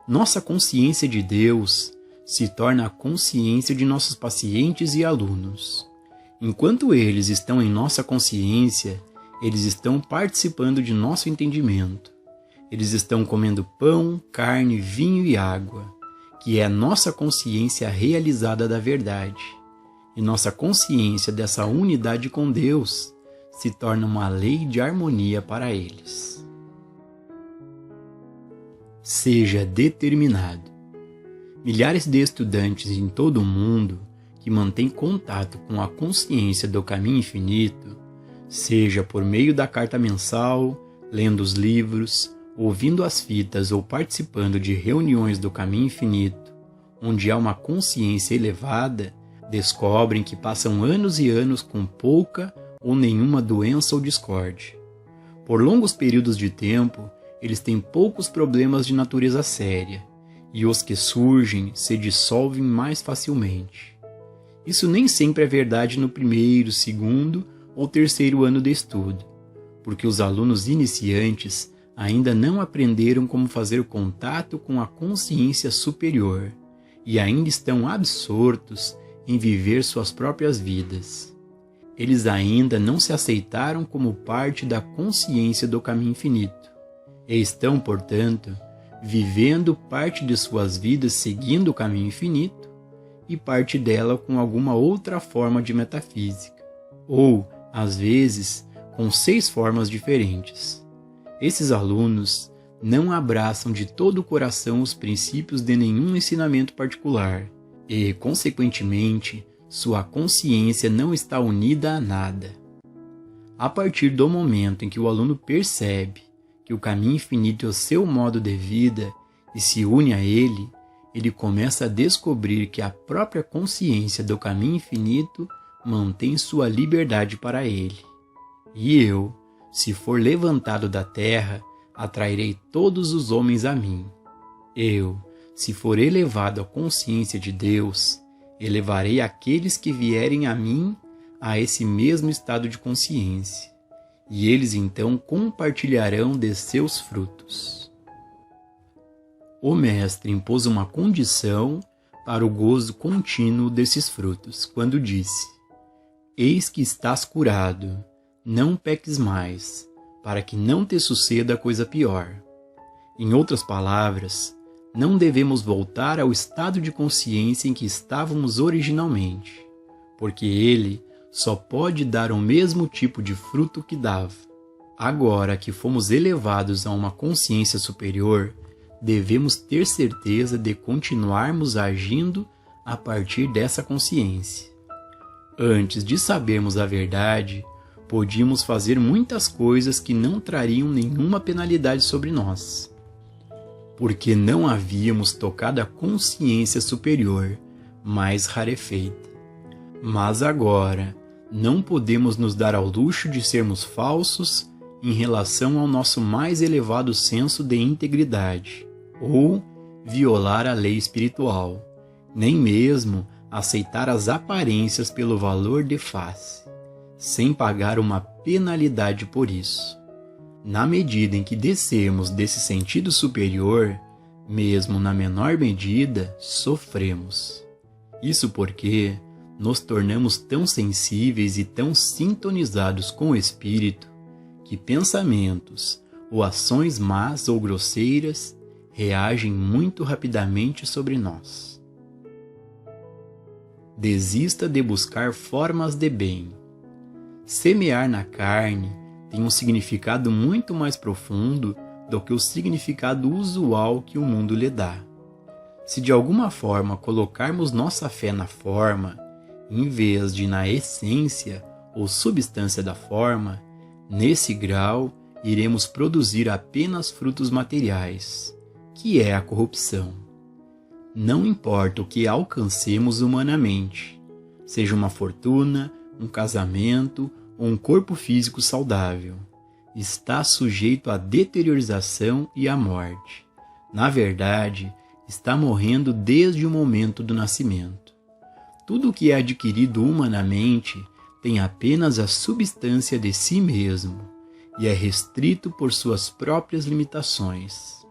Nossa consciência de Deus se torna a consciência de nossos pacientes e alunos. Enquanto eles estão em nossa consciência, eles estão participando de nosso entendimento. Eles estão comendo pão, carne, vinho e água, que é a nossa consciência realizada da verdade. E nossa consciência dessa unidade com Deus se torna uma lei de harmonia para eles. Seja determinado. Milhares de estudantes em todo o mundo que mantêm contato com a consciência do caminho infinito, seja por meio da carta mensal, lendo os livros, ouvindo as fitas ou participando de reuniões do caminho infinito, onde há uma consciência elevada, descobrem que passam anos e anos com pouca ou nenhuma doença ou discórdia. Por longos períodos de tempo, eles têm poucos problemas de natureza séria, e os que surgem se dissolvem mais facilmente. Isso nem sempre é verdade no primeiro, segundo ou terceiro ano de estudo, porque os alunos iniciantes ainda não aprenderam como fazer contato com a consciência superior e ainda estão absortos em viver suas próprias vidas. Eles ainda não se aceitaram como parte da consciência do caminho infinito e estão, portanto, vivendo parte de suas vidas seguindo o caminho infinito e parte dela com alguma outra forma de metafísica, ou, às vezes, com 6 formas diferentes. Esses alunos não abraçam de todo o coração os princípios de nenhum ensinamento particular e, consequentemente, sua consciência não está unida a nada. A partir do momento em que o aluno percebe que o caminho infinito é o seu modo de vida e se une a ele, ele começa a descobrir que a própria consciência do caminho infinito mantém sua liberdade para ele. E eu, se for levantado da terra, atrairei todos os homens a mim. Eu, se for elevado à consciência de Deus, elevarei aqueles que vierem a mim a esse mesmo estado de consciência, e eles então compartilharão de seus frutos. O Mestre impôs uma condição para o gozo contínuo desses frutos, quando disse: Eis que estás curado, não peques mais, para que não te suceda coisa pior. Em outras palavras, não devemos voltar ao estado de consciência em que estávamos originalmente, porque ele só pode dar o mesmo tipo de fruto que dava. Agora que fomos elevados a uma consciência superior, devemos ter certeza de continuarmos agindo a partir dessa consciência. Antes de sabermos a verdade, podíamos fazer muitas coisas que não trariam nenhuma penalidade sobre nós, porque não havíamos tocado a consciência superior, mais rarefeita. Mas agora, não podemos nos dar ao luxo de sermos falsos em relação ao nosso mais elevado senso de integridade, ou violar a lei espiritual, nem mesmo aceitar as aparências pelo valor de face, sem pagar uma penalidade por isso. Na medida em que descermos desse sentido superior, mesmo na menor medida, sofremos. Isso porque nos tornamos tão sensíveis e tão sintonizados com o Espírito que pensamentos ou ações más ou grosseiras reagem muito rapidamente sobre nós. Desista de buscar formas de bem. Semear na carne tem um significado muito mais profundo do que o significado usual que o mundo lhe dá. Se de alguma forma colocarmos nossa fé na forma, em vez de na essência ou substância da forma, nesse grau iremos produzir apenas frutos materiais, que é a corrupção. Não importa o que alcancemos humanamente, seja uma fortuna, um casamento ou um corpo físico saudável, está sujeito à deteriorização e à morte. Na verdade, está morrendo desde o momento do nascimento. Tudo o que é adquirido humanamente tem apenas a substância de si mesmo e é restrito por suas próprias limitações.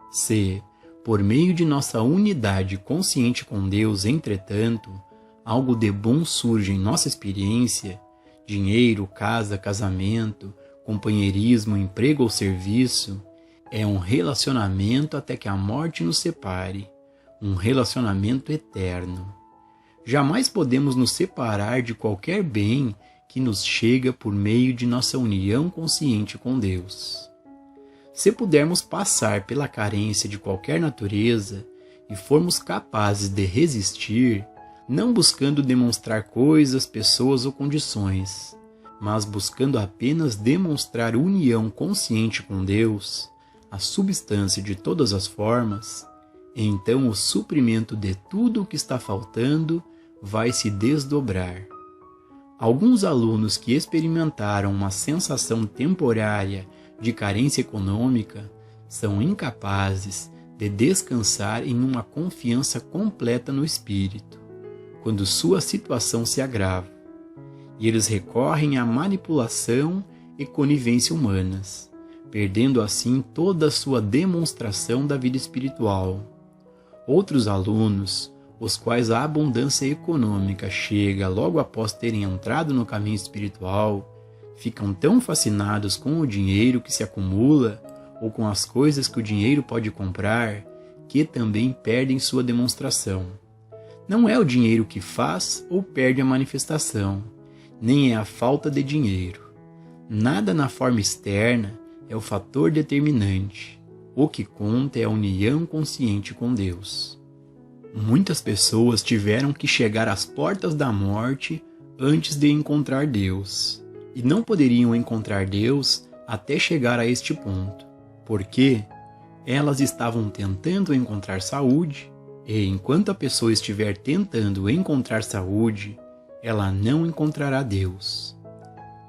Se, Por meio de nossa unidade consciente com Deus, entretanto, algo de bom surge em nossa experiência: dinheiro, casa, casamento, companheirismo, emprego ou serviço. É um relacionamento até que a morte nos separe, um relacionamento eterno. Jamais podemos nos separar de qualquer bem que nos chega por meio de nossa união consciente com Deus. Se pudermos passar pela carência de qualquer natureza e formos capazes de resistir, não buscando demonstrar coisas, pessoas ou condições, mas buscando apenas demonstrar união consciente com Deus, a substância de todas as formas, então o suprimento de tudo o que está faltando vai se desdobrar. Alguns alunos que experimentaram uma sensação temporária de carência econômica são incapazes de descansar em uma confiança completa no espírito, quando sua situação se agrava, e eles recorrem à manipulação e conivência humanas, perdendo assim toda a sua demonstração da vida espiritual. Outros alunos, os quais a abundância econômica chega logo após terem entrado no caminho espiritual, ficam tão fascinados com o dinheiro que se acumula ou com as coisas que o dinheiro pode comprar, que também perdem sua demonstração. Não é o dinheiro que faz ou perde a manifestação, nem é a falta de dinheiro. Nada na forma externa é o fator determinante. O que conta é a união consciente com Deus. Muitas pessoas tiveram que chegar às portas da morte antes de encontrar Deus, e não poderiam encontrar Deus até chegar a este ponto, porque elas estavam tentando encontrar saúde, e enquanto a pessoa estiver tentando encontrar saúde, ela não encontrará Deus.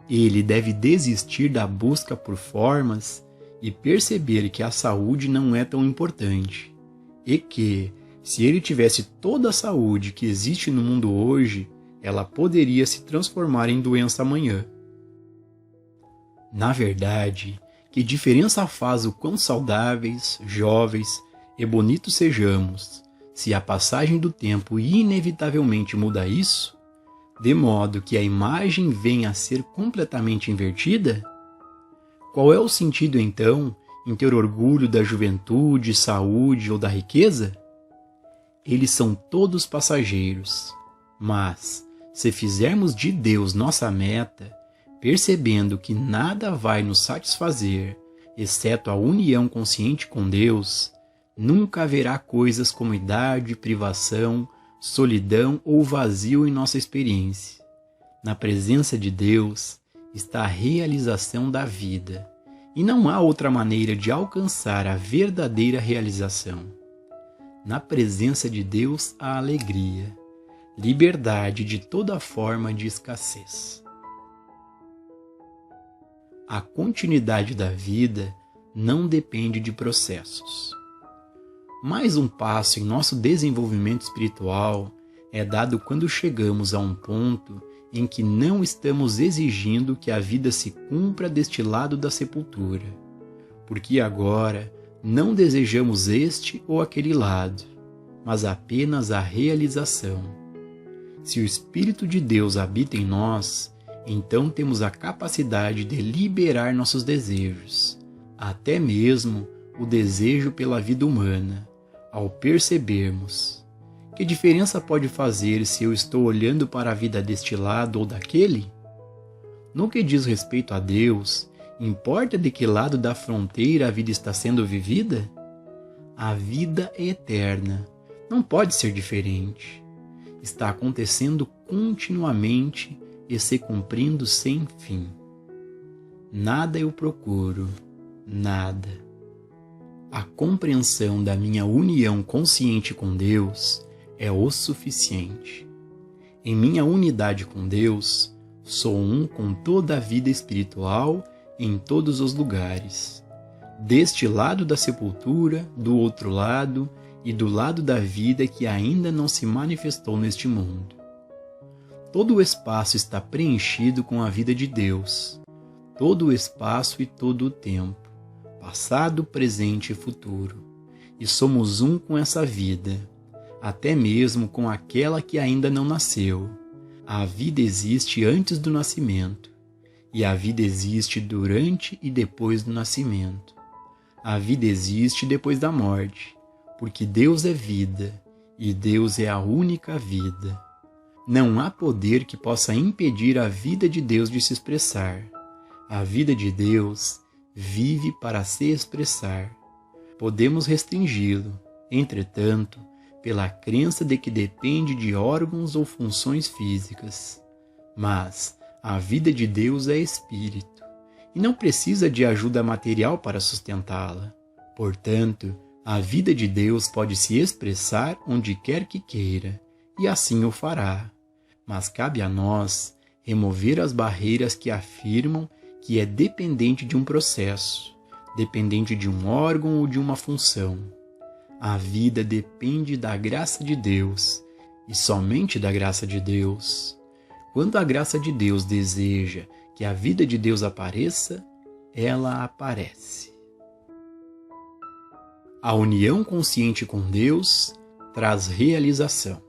Ele deve desistir da busca por formas e perceber que a saúde não é tão importante, e que, se ele tivesse toda a saúde que existe no mundo hoje, ela poderia se transformar em doença amanhã. Na verdade, que diferença faz o quão saudáveis, jovens e bonitos sejamos, se a passagem do tempo inevitavelmente muda isso, de modo que a imagem venha a ser completamente invertida? Qual é o sentido, então, em ter orgulho da juventude, saúde ou da riqueza? Eles são todos passageiros, mas, se fizermos de Deus nossa meta, percebendo que nada vai nos satisfazer, exceto a união consciente com Deus, nunca haverá coisas como idade, privação, solidão ou vazio em nossa experiência. Na presença de Deus está a realização da vida, e não há outra maneira de alcançar a verdadeira realização. Na presença de Deus há alegria, liberdade de toda forma de escassez. A continuidade da vida não depende de processos. Mais um passo em nosso desenvolvimento espiritual é dado quando chegamos a um ponto em que não estamos exigindo que a vida se cumpra deste lado da sepultura, porque agora não desejamos este ou aquele lado, mas apenas a realização. Se o Espírito de Deus habita em nós, então temos a capacidade de liberar nossos desejos, até mesmo o desejo pela vida humana, ao percebermos: que diferença pode fazer se eu estou olhando para a vida deste lado ou daquele? No que diz respeito a Deus, importa de que lado da fronteira a vida está sendo vivida? A vida é eterna, não pode ser diferente. Está acontecendo continuamente e se cumprindo sem fim. Nada eu procuro, nada. A compreensão da minha união consciente com Deus é o suficiente. Em minha unidade com Deus, sou um com toda a vida espiritual em todos os lugares, deste lado da sepultura, do outro lado e do lado da vida que ainda não se manifestou neste mundo. Todo o espaço está preenchido com a vida de Deus, todo o espaço e todo o tempo, passado, presente e futuro, e somos um com essa vida, até mesmo com aquela que ainda não nasceu. A vida existe antes do nascimento, e a vida existe durante e depois do nascimento. A vida existe depois da morte, porque Deus é vida, e Deus é a única vida. Não há poder que possa impedir a vida de Deus de se expressar. A vida de Deus vive para se expressar. Podemos restringi-lo, entretanto, pela crença de que depende de órgãos ou funções físicas. Mas a vida de Deus é espírito, e não precisa de ajuda material para sustentá-la. Portanto, a vida de Deus pode se expressar onde quer que queira, e assim o fará. Mas cabe a nós remover as barreiras que afirmam que é dependente de um processo, dependente de um órgão ou de uma função. A vida depende da graça de Deus, e somente da graça de Deus. Quando a graça de Deus deseja que a vida de Deus apareça, ela aparece. A união consciente com Deus traz realização.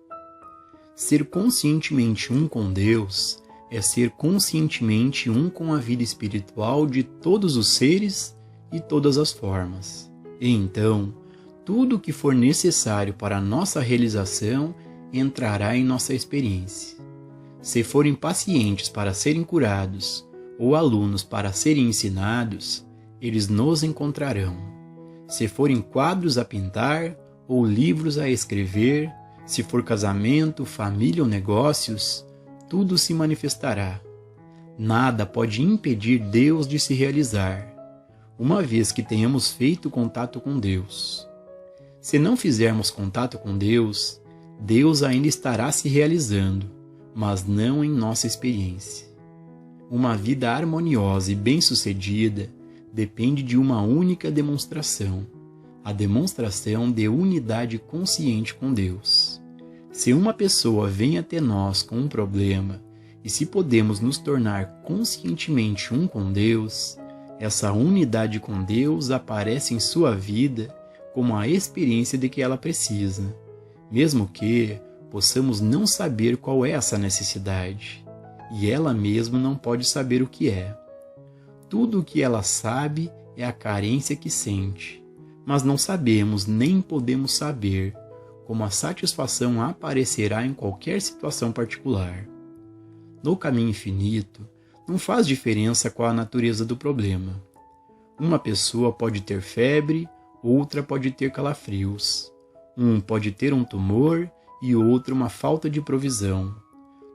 Ser conscientemente um com Deus é ser conscientemente um com a vida espiritual de todos os seres e todas as formas. E então, tudo o que for necessário para a nossa realização entrará em nossa experiência. Se forem pacientes para serem curados ou alunos para serem ensinados, eles nos encontrarão. Se forem quadros a pintar ou livros a escrever, se for casamento, família ou negócios, tudo se manifestará. Nada pode impedir Deus de se realizar, uma vez que tenhamos feito contato com Deus. Se não fizermos contato com Deus, Deus ainda estará se realizando, mas não em nossa experiência. Uma vida harmoniosa e bem-sucedida depende de uma única demonstração, a demonstração de unidade consciente com Deus. Se uma pessoa vem até nós com um problema e se podemos nos tornar conscientemente um com Deus, essa unidade com Deus aparece em sua vida como a experiência de que ela precisa, mesmo que possamos não saber qual é essa necessidade, e ela mesma não pode saber o que é. Tudo o que ela sabe é a carência que sente, mas não sabemos nem podemos saber como a satisfação aparecerá em qualquer situação particular. No caminho infinito, não faz diferença qual a natureza do problema. Uma pessoa pode ter febre, outra pode ter calafrios. Um pode ter um tumor e outro uma falta de provisão.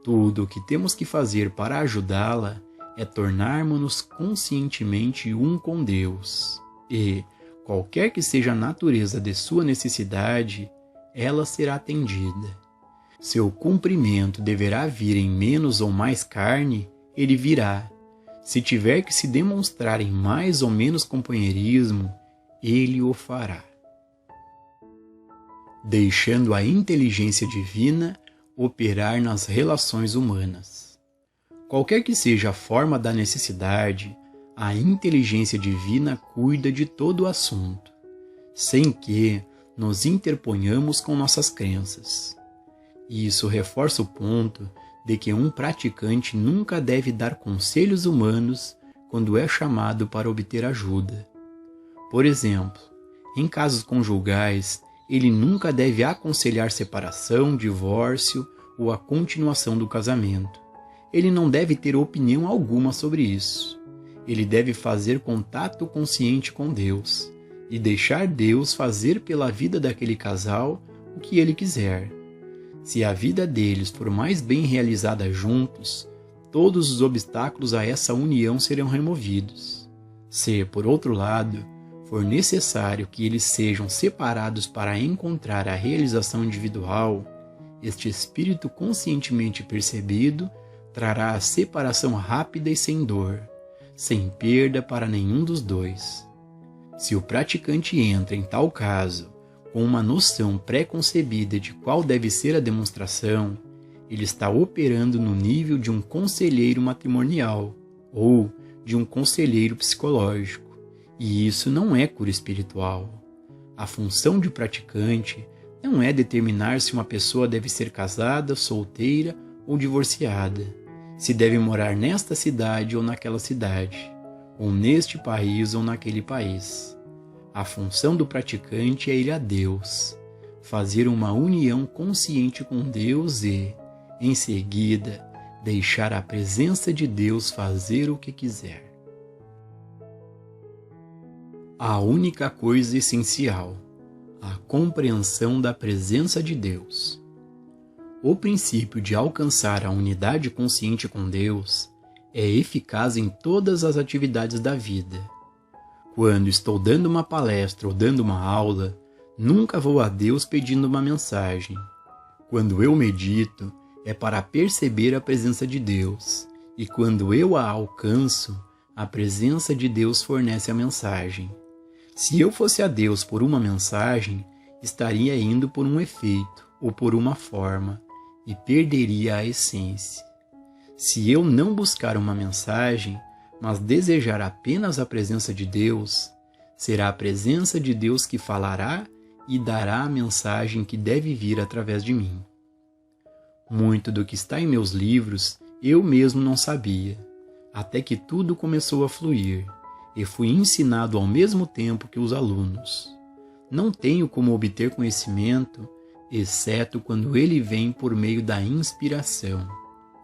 Tudo o que temos que fazer para ajudá-la é tornarmos-nos conscientemente um com Deus. E, qualquer que seja a natureza de sua necessidade, ela será atendida. Seu cumprimento deverá vir em menos ou mais carne, ele virá. Se tiver que se demonstrar em mais ou menos companheirismo, ele o fará. Deixando a inteligência divina operar nas relações humanas. Qualquer que seja a forma da necessidade, a inteligência divina cuida de todo o assunto, sem que nos interponhamos com nossas crenças. E isso reforça o ponto de que um praticante nunca deve dar conselhos humanos quando é chamado para obter ajuda. Por exemplo, em casos conjugais, ele nunca deve aconselhar separação, divórcio ou a continuação do casamento. Ele não deve ter opinião alguma sobre isso. Ele deve fazer contato consciente com Deus e deixar Deus fazer pela vida daquele casal o que ele quiser. Se a vida deles for mais bem realizada juntos, todos os obstáculos a essa união serão removidos. Se, por outro lado, for necessário que eles sejam separados para encontrar a realização individual, este espírito conscientemente percebido trará a separação rápida e sem dor, sem perda para nenhum dos dois. Se o praticante entra em tal caso com uma noção pré-concebida de qual deve ser a demonstração, ele está operando no nível de um conselheiro matrimonial ou de um conselheiro psicológico, e isso não é cura espiritual. A função de praticante não é determinar se uma pessoa deve ser casada, solteira ou divorciada, se deve morar nesta cidade ou naquela cidade, ou neste país ou naquele país. A função do praticante é ir a Deus, fazer uma união consciente com Deus e, em seguida, deixar a presença de Deus fazer o que quiser. A única coisa essencial: a compreensão da presença de Deus. O princípio de alcançar a unidade consciente com Deus é eficaz em todas as atividades da vida. Quando estou dando uma palestra ou dando uma aula, nunca vou a Deus pedindo uma mensagem. Quando eu medito, é para perceber a presença de Deus, e quando eu a alcanço, a presença de Deus fornece a mensagem. Se eu fosse a Deus por uma mensagem, estaria indo por um efeito ou por uma forma, e perderia a essência. Se eu não buscar uma mensagem, mas desejar apenas a presença de Deus, será a presença de Deus que falará e dará a mensagem que deve vir através de mim. Muito do que está em meus livros eu mesmo não sabia, até que tudo começou a fluir, e fui ensinado ao mesmo tempo que os alunos. Não tenho como obter conhecimento, exceto quando ele vem por meio da inspiração.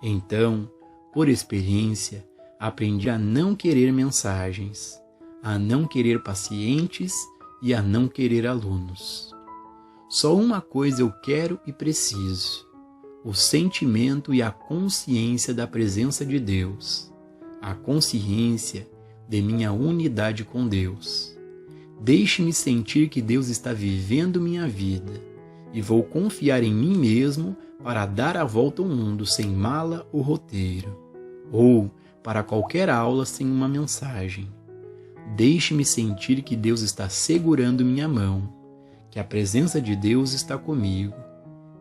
Então, por experiência, aprendi a não querer mensagens, a não querer pacientes e a não querer alunos. Só uma coisa eu quero e preciso: o sentimento e a consciência da presença de Deus, a consciência de minha unidade com Deus. Deixe-me sentir que Deus está vivendo minha vida, e vou confiar em mim mesmo para dar a volta ao mundo sem mala ou roteiro, ou para qualquer aula sem uma mensagem. Deixe-me sentir que Deus está segurando minha mão, que a presença de Deus está comigo,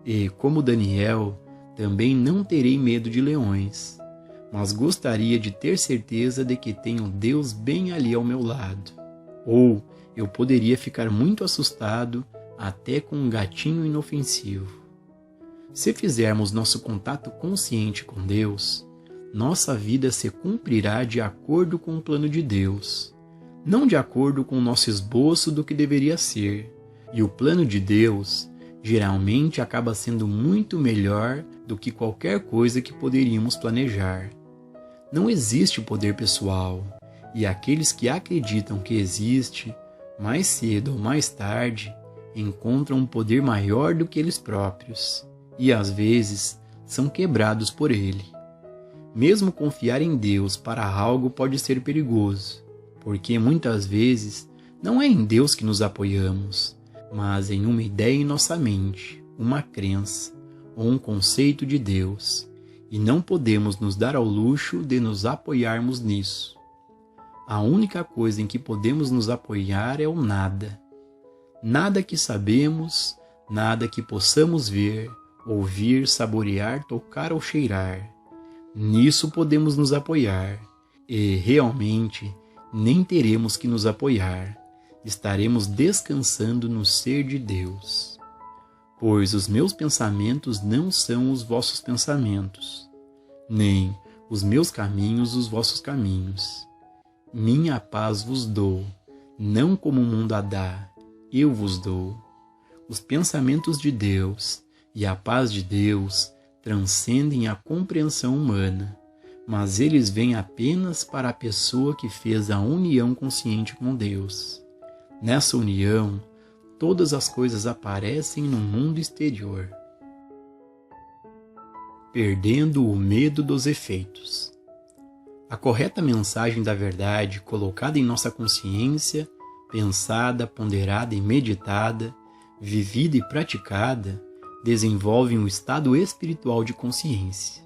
e, como Daniel, também não terei medo de leões, mas gostaria de ter certeza de que tenho Deus bem ali ao meu lado. Ou eu poderia ficar muito assustado até com um gatinho inofensivo. Se fizermos nosso contato consciente com Deus, nossa vida se cumprirá de acordo com o plano de Deus, não de acordo com o nosso esboço do que deveria ser. E o plano de Deus geralmente acaba sendo muito melhor do que qualquer coisa que poderíamos planejar. Não existe poder pessoal, e aqueles que acreditam que existe, mais cedo ou mais tarde, encontram um poder maior do que eles próprios, e às vezes são quebrados por ele. Mesmo confiar em Deus para algo pode ser perigoso, porque muitas vezes não é em Deus que nos apoiamos, mas em uma ideia em nossa mente, uma crença ou um conceito de Deus, e não podemos nos dar ao luxo de nos apoiarmos nisso. A única coisa em que podemos nos apoiar é o nada. Nada que sabemos, nada que possamos ver, ouvir, saborear, tocar ou cheirar. Nisso podemos nos apoiar, e realmente nem teremos que nos apoiar. Estaremos descansando no ser de Deus. Pois os meus pensamentos não são os vossos pensamentos, nem os meus caminhos os vossos caminhos. Minha paz vos dou, não como o mundo a dá, eu vos dou. Os pensamentos de Deus e a paz de Deus transcendem a compreensão humana, mas eles vêm apenas para a pessoa que fez a união consciente com Deus. Nessa união, todas as coisas aparecem no mundo exterior. Perdendo o medo dos efeitos. A correta mensagem da verdade colocada em nossa consciência, pensada, ponderada e meditada, vivida e praticada, desenvolve um estado espiritual de consciência.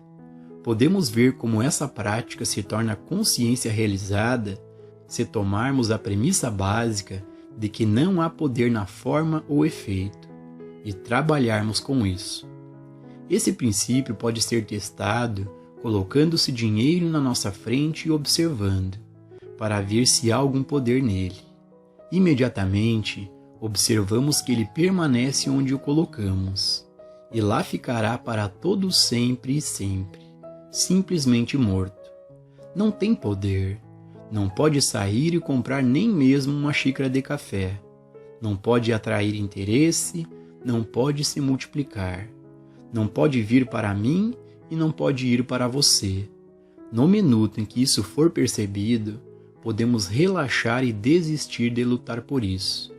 Podemos ver como essa prática se torna consciência realizada se tomarmos a premissa básica de que não há poder na forma ou efeito, e trabalharmos com isso. Esse princípio pode ser testado colocando-se dinheiro na nossa frente e observando, para ver se há algum poder nele. Imediatamente, observamos que ele permanece onde o colocamos, e lá ficará para todo sempre e sempre, simplesmente morto. Não tem poder, não pode sair e comprar nem mesmo uma xícara de café, não pode atrair interesse, não pode se multiplicar, não pode vir para mim e não pode ir para você. No minuto em que isso for percebido, podemos relaxar e desistir de lutar por isso.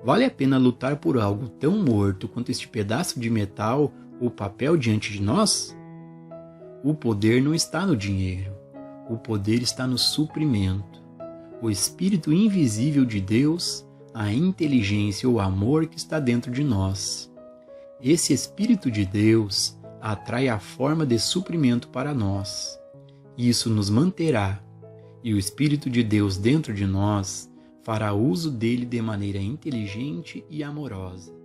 Vale a pena lutar por algo tão morto quanto este pedaço de metal ou papel diante de nós? O poder não está no dinheiro. O poder está no suprimento. O Espírito invisível de Deus, a inteligência ou amor que está dentro de nós. Esse Espírito de Deus atrai a forma de suprimento para nós. Isso nos manterá, e o Espírito de Deus dentro de nós fará uso dele de maneira inteligente e amorosa.